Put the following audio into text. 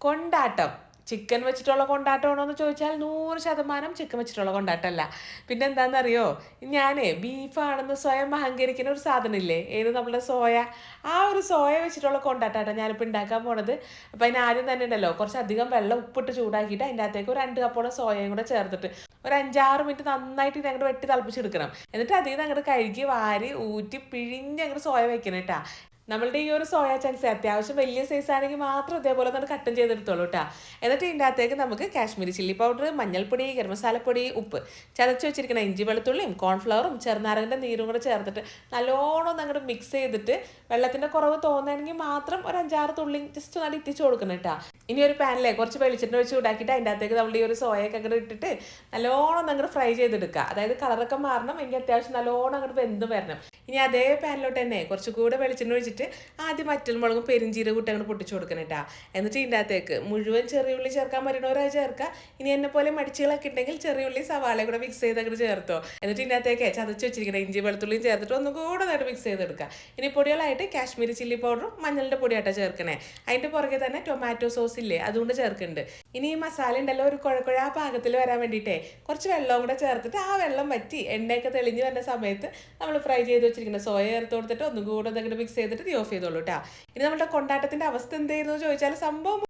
കൊണ്ടാട്ടം. Chicken വെച്ചിട്ടുള്ള കൊണ്ടാട്ടമാണോ എന്ന് ചോദിച്ചാൽ 100% ചിക്കൻ വെച്ചിട്ടുള്ള കൊണ്ടാട്ടമല്ല. പിന്നെന്താന്നറിയോ? ഞാനേ ബീഫാണെന്ന് സ്വയം അഹങ്കരിക്കുന്ന ഒരു സാധനമില്ലേ? ഏത് നമ്മുടെ സോയ. ആ ഒരു സോയ വെച്ചിട്ടുള്ള കൊണ്ടാട്ടാട്ടോ ഞാനിപ്പോൾ ഉണ്ടാക്കാൻ പോണത്. അപ്പോൾ അതിന് ആദ്യം തന്നെ ഉണ്ടല്ലോ കുറച്ചധികം വെള്ളം ഉപ്പിട്ട് ചൂടാക്കിയിട്ട് അതിൻ്റെ അകത്തേക്ക് ഒരു 2 കപ്പോളം സോയയും കൂടെ ചേർത്തിട്ട് ഒരു 5-6 മിനിറ്റ് നന്നായിട്ട് ഇത് അങ്ങോട്ട് വെട്ടി തിളപ്പിച്ചെടുക്കണം. എന്നിട്ട് അതിൽ നിന്ന് അങ്ങോട്ട് കഴുകി വാരി ഊറ്റി പിഴിഞ്ഞ് അങ്ങോട്ട് സോയ വെക്കണം കേട്ടാ. നമ്മളുടെ ഈ ഒരു സോയ ചങ്ക്സ് അത്യാവശ്യം വലിയ സൈസ് ആണെങ്കിൽ മാത്രം ഇതേപോലെ തന്നെ കട്ടും ചെയ്തെടുത്തോളൂ കേട്ടോ. എന്നിട്ട് ഇതിൻ്റെ അകത്തേക്ക് നമുക്ക് കാശ്മീരി ചില്ലി പൗഡർ, മഞ്ഞൾപ്പൊടി, ഗരം മസാലപ്പൊടി, ഉപ്പ്, ചതച്ച് വെച്ചിരിക്കുന്ന ഇഞ്ചി വെളുത്തുള്ളിയും കോൺഫ്ലവറും ചെറുനാരങ്ങൻ്റെ നീരും കൂടെ ചേർത്തിട്ട് നല്ലോണം ഒന്ന് അങ്ങോട്ട് മിക്സ് ചെയ്തിട്ട് വെള്ളത്തിൻ്റെ കുറവ് തോന്നുകയാണെങ്കിൽ മാത്രം ഒരു 5-6 തുള്ളി ജസ്റ്റ് ഒന്ന് ഇറ്റിച്ച് കൊടുക്കണം കേട്ടോ. ഇനി ഒരു പാനിലെ കുറച്ച് വെളിച്ചെണ്ണ വെച്ച് ചൂടാക്കിയിട്ട് അതിൻ്റെ അകത്തേക്ക് നമ്മൾ ഈ ഒരു സോയൊക്കെ അങ്ങോട്ട് ഇട്ടിട്ട് നല്ലോണം അങ്ങോട്ട് ഫ്രൈ ചെയ്തെടുക്കുക. അതായത് കളറൊക്കെ മാറണം, എനിക്ക് അത്യാവശ്യം നല്ലോണം അങ്ങോട്ട് വെന്ത് വരണം. ഇനി അതേ പാനിലോട്ട് തന്നെ കുറച്ചുകൂടെ വെളിച്ചെണ്ണ ഒഴിച്ചിട്ട് ആദ്യം വറ്റൽമുളകും പെരിഞ്ചീരകം ഇട്ട് അങ്ങോട്ട് പൊട്ടിച്ച് കൊടുക്കണം കേട്ടോ. എന്നിട്ട് ഇതിൻ്റെ അകത്തേക്ക് മുഴുവൻ ചെറിയുള്ളി ചേർക്കാൻ പറ്റുന്നവരായി ചേർക്കുക. ഇനി എന്നെ പോലെ മടിച്ചുകളൊക്കെ ഉണ്ടെങ്കിൽ ചെറിയുള്ളി സവാളയും കൂടെ മിക്സ് ചെയ്ത് അങ്ങോട്ട് ചേർത്തോ. എന്നിട്ട് ഇതിൻ്റെ അകത്തേക്ക് ചതച്ച് വെച്ചിരിക്കണം ഇഞ്ചി വെളുത്തുള്ളിയും ചേർത്തിട്ട് ഒന്നും കൂടെ നേരം മിക്സ് ചെയ്തെടുക്കുക. ഇനി പൊടികളായിട്ട് കാശ്മീരി ചില്ലി പൗഡറും മഞ്ഞളുടെ പൊടിയാട്ടോ ചേർക്കണേ. അതിൻ്റെ പുറകെ തന്നെ ടൊമാറ്റോ സോസ് ഇല്ലേ അതുകൊണ്ട് ചേർക്കുന്നുണ്ട്. ഇനി ഈ മസാല ഉണ്ടല്ലോ ഒരു കുഴക്കുഴ ആ പാകത്തിൽ വരാൻ വേണ്ടിയിട്ടേ കുറച്ച് വെള്ളവും കൂടെ ചേർത്തിട്ട് ആ വെള്ളം വറ്റി എണ്ണയൊക്കെ തെളിഞ്ഞ് വരുന്ന സമയത്ത് നമ്മൾ ഫ്രൈ ചെയ്ത് വെച്ചിരിക്കുന്ന സോയ ചേർത്ത് കൊടുത്തിട്ട് ഒന്നും കൂടെ എന്തെങ്കിലും മിക്സ് ചെയ്തിട്ട് ഓഫ് ചെയ്തോളൂ കേട്ടോ. ഇനി നമ്മുടെ കൊണ്ടാട്ടത്തിൻ്റെ അവസ്ഥ എന്തായിരുന്നു ചോദിച്ചാൽ സംഭവം